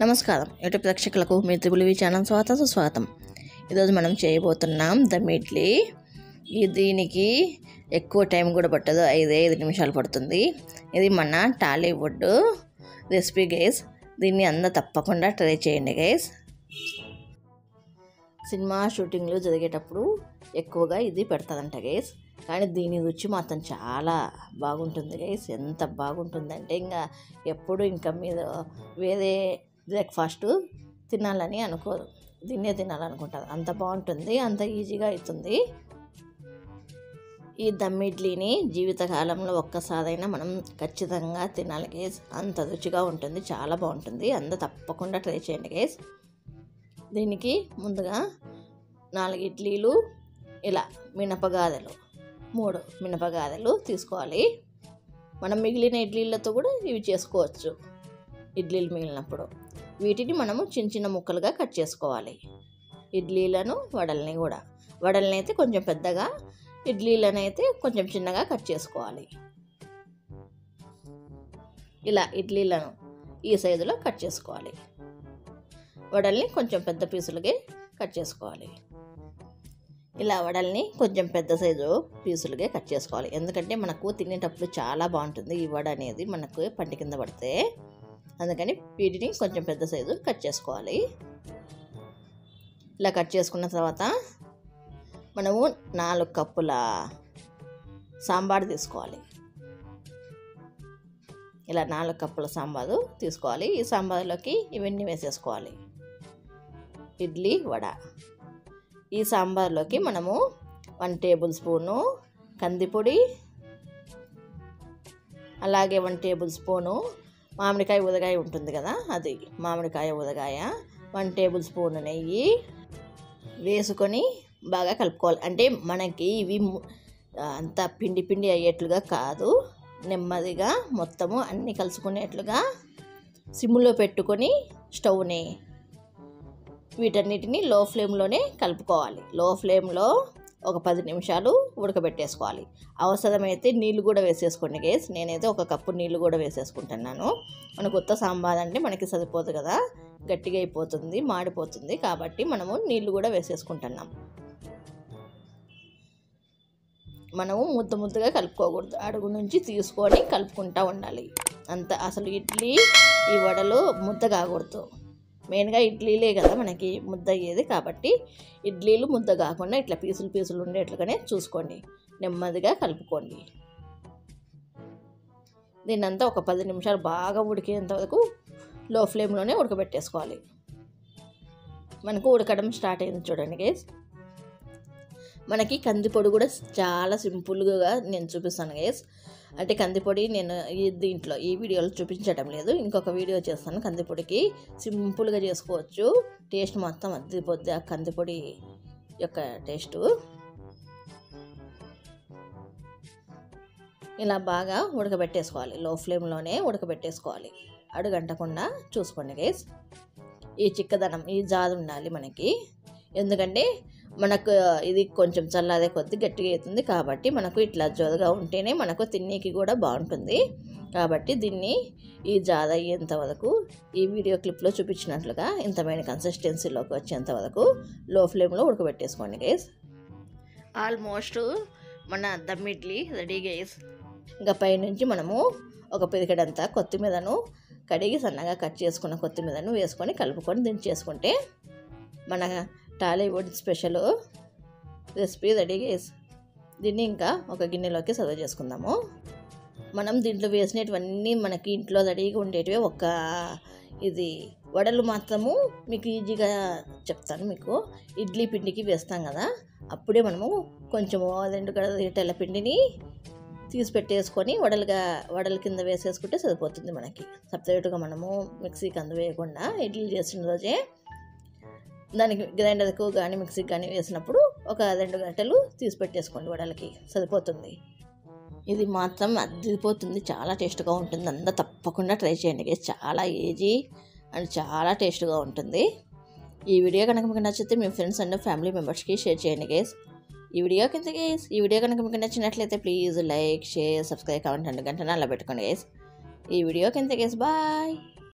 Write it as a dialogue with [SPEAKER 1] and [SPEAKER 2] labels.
[SPEAKER 1] నమస్కారం యూట్యూబ్ ప్రేక్షకులకు మీ triple channel సుస్వాగతం. ఈరోజు మనం చేయబోతున్నాం దమ్ ఇడ్లీ. దీనికి ఎక్కువ టైం కూడా పట్టదు, 5 నిమిషాలు పడుతుంది. ఇది మన టాలీవుడ్ రెసిపీ గైస్. దీన్ని అందరూ తప్పకుండా ట్రై చేయండి గైస్. సినిమా షూటింగ్లు జరిగేటప్పుడు ఎక్కువగా ఇది పెడతారంట గైస్. కానీ దీని రుచి మాత్రం చాలా బాగుంటుంది గైస్. ఎంత బాగుంటుందంటే ఎప్పుడు మీరు వేరే బ్రేక్ఫాస్ట్ తినాలని అనుకోరు, దీన్నే తినాలనుకుంటారు. అంత బాగుంటుంది, అంత ఈజీగా అవుతుంది. ఈ దమ్ ఇడ్లీని జీవితకాలంలో ఒక్కసారైనా మనం ఖచ్చితంగా తినాలి గైస్. అంత రుచిగా ఉంటుంది, చాలా బాగుంటుంది. అందరూ తప్పకుండా ట్రై చేయండి గైస్. దీనికి ముందుగా 4 ఇడ్లీలు, ఇలా మినపగారెలు 3 మినపగారెలు తీసుకోవాలి. మనం మిగిలిన ఇడ్లీలతో కూడా ఇవి చేసుకోవచ్చు. ఇడ్లీలు మిగిలినప్పుడు వీటిని మనము చిన్న చిన్న ముక్కలుగా కట్ చేసుకోవాలి. ఇడ్లీలను వడల్ని అయితే కొంచెం పెద్దగా, ఇడ్లీలను అయితే కొంచెం చిన్నగా కట్ చేసుకోవాలి. ఇలా ఇడ్లీలను ఈ సైజులో కట్ చేసుకోవాలి. వడల్ని కొంచెం పెద్ద పీసులుగా కట్ చేసుకోవాలి. ఇలా వడల్ని కొంచెం పెద్ద సైజు పీసులుగా కట్ చేసుకోవాలి. ఎందుకంటే మనకు తినేటప్పుడు చాలా బాగుంటుంది ఈ వడ అనేది, మనకు పంటి కింద పడితే. అందుకని వీటిని కొంచెం పెద్ద సైజు కట్ చేసుకోవాలి. ఇలా కట్ చేసుకున్న తర్వాత మనము 4 కప్పుల సాంబార్ తీసుకోవాలి. ఇలా 4 కప్పుల సాంబారు తీసుకోవాలి. ఈ సాంబార్లోకి ఇవన్నీ వేసేసుకోవాలి. ఇడ్లీ, వడ. ఈ సాంబార్లోకి మనము 1 టేబుల్ స్పూను కందిపొడి, అలాగే 1 టేబుల్ స్పూను మామిడికాయ ఊరగాయ ఉంటుంది కదా, అది మామిడికాయ ఊరగాయ, 1 టేబుల్ స్పూను నెయ్యి వేసుకొని బాగా కలుపుకోవాలి. అంటే మనకి ఇవి అంత పిండి పిండి అయ్యేట్లుగా కాదు, నెమ్మదిగా మొత్తము అన్నీ కలుసుకునేట్లుగా సిమ్లో పెట్టుకొని స్టవ్ని వీటన్నిటిని లో ఫ్లేమ్లోనే కలుపుకోవాలి. లో ఫ్లేమ్లో ఒక 10 నిమిషాలు ఉడకబెట్టేసుకోవాలి. అవసరమైతే నీళ్ళు కూడా వేసేసుకోండి గేస్. నేనైతే 1 కప్పు నీళ్ళు కూడా వేసేసుకుంటున్నాను. మన కొత్త సాంబార్ అంటే మనకి సరిపోదు కదా, గట్టిగా అయిపోతుంది, మాడిపోతుంది. కాబట్టి మనము నీళ్ళు కూడా వేసేసుకుంటున్నాం. మనము ముద్దగా కలుపుకోకూడదు, అడుగు నుంచి తీసుకొని కలుపుకుంటూ ఉండాలి. అంత అసలు ఇడ్లీ, ఈ వడలు ముద్ద కాకూడదు. మెయిన్గా ఇడ్లీలే కదా మనకి ముద్ద అయ్యేది, కాబట్టి ఇడ్లీలు ముద్ద కాకుండా ఇట్లా పీసులు ఉండేట్లుగానే చూసుకోండి. నెమ్మదిగా కలుపుకోండి. దీన్నంతా ఒక 10 నిమిషాలు బాగా ఉడికేంత వరకు లో ఫ్లేమ్లోనే ఉడకబెట్టేసుకోవాలి. మనకు ఉడకడం స్టార్ట్ అయింది చూడండి గైస్. మనకి కందిపొడి కూడా చాలా సింపుల్గా నేను చూపిస్తాను గైస్. అంటే కందిపొడి నేను దీంట్లో ఈ వీడియోలో చూపించడం లేదు, ఇంకొక వీడియో చేస్తాను. కందిపొడికి సింపుల్గా చేసుకోవచ్చు, టేస్ట్ మొత్తం అద్దిపోద్ది ఆ కందిపొడి యొక్క టేస్టు. ఇలా బాగా ఉడకబెట్టేసుకోవాలి, లో ఫ్లేమ్లోనే ఉడకబెట్టేసుకోవాలి. అడుగంటకుండా చూసుకోండి గైస్. ఈ చిక్కదనం, ఈ జారు ఉండాలి మనకి. ఎందుకంటే మనకు ఇది కొంచెం చల్లారే కొద్ది గట్టిగా అవుతుంది, కాబట్టి మనకు ఇట్లా జోరుగా ఉంటేనే మనకు తిన్నీకి కూడా బాగుంటుంది. కాబట్టి దీన్ని ఈ జార అయ్యేంత వరకు, ఈ వీడియో క్లిప్లో చూపించినట్లుగా ఇంతమైన కన్సిస్టెన్సీలోకి వచ్చేంత వరకు లో ఫ్లేమ్లో ఉడకబెట్టేసుకోండి గైస్. ఆల్మోస్ట్ మన దమ్ ఇడ్లీ రెడీ గైస్. ఇంకా పైనుంచి మనము ఒక పిరికెడంతా కొత్తిమీరను కడిగి సన్నగా కట్ చేసుకున్న కొత్తిమీరను వేసుకొని కలుపుకొని దించేసుకుంటే మన Tollywood special recipe ready guys. దీన్ని ఇంకా ఒక గిన్నెలోకి సర్వ్ చేసుకుందాము. మనం దీంట్లో వేసినటువన్నీ మనకి ఇంట్లో రెడీగా ఉండేటివే. ఇది వడలు మాత్రము మీకు ఈజీగా చెప్తాను. మీకు ఇడ్లీ పిండికి వేస్తాం కదా, అప్పుడే మనము కొంచెము 2 గరిటెల పిండిని తీసి పెట్టేసుకొని వడల కింద వేసేసుకుంటే సరిపోతుంది. మనకి సపరేట్గా మనము మిక్సీకి వేయకుండా ఇడ్లీ చేసిన రోజే దానికి గ్రైండర్కు కానీ మిక్సీకి కానీ వేసినప్పుడు ఒక 2 గంటలు తీసి పెట్టేసుకోండి, వడలకి సరిపోతుంది. ఇది మాత్రం అద్దిపోతుంది, చాలా టేస్ట్గా ఉంటుంది. అందరూ తప్పకుండా ట్రై చేయండి గైస్. చాలా ఈజీ అండ్ చాలా టేస్ట్గా ఉంటుంది. ఈ వీడియో కనుక మీకు నచ్చితే మీ ఫ్రెండ్స్ అండ్ ఫ్యామిలీ మెంబర్స్కి షేర్ చేయండి గైస్. ఈ వీడియో కనుక మీకు నచ్చినట్లయితే please like, share, subscribe, comment and గంటను అలా పెట్టుకోండి గైస్. ఈ వీడియో కింద గైస్. బాయ్.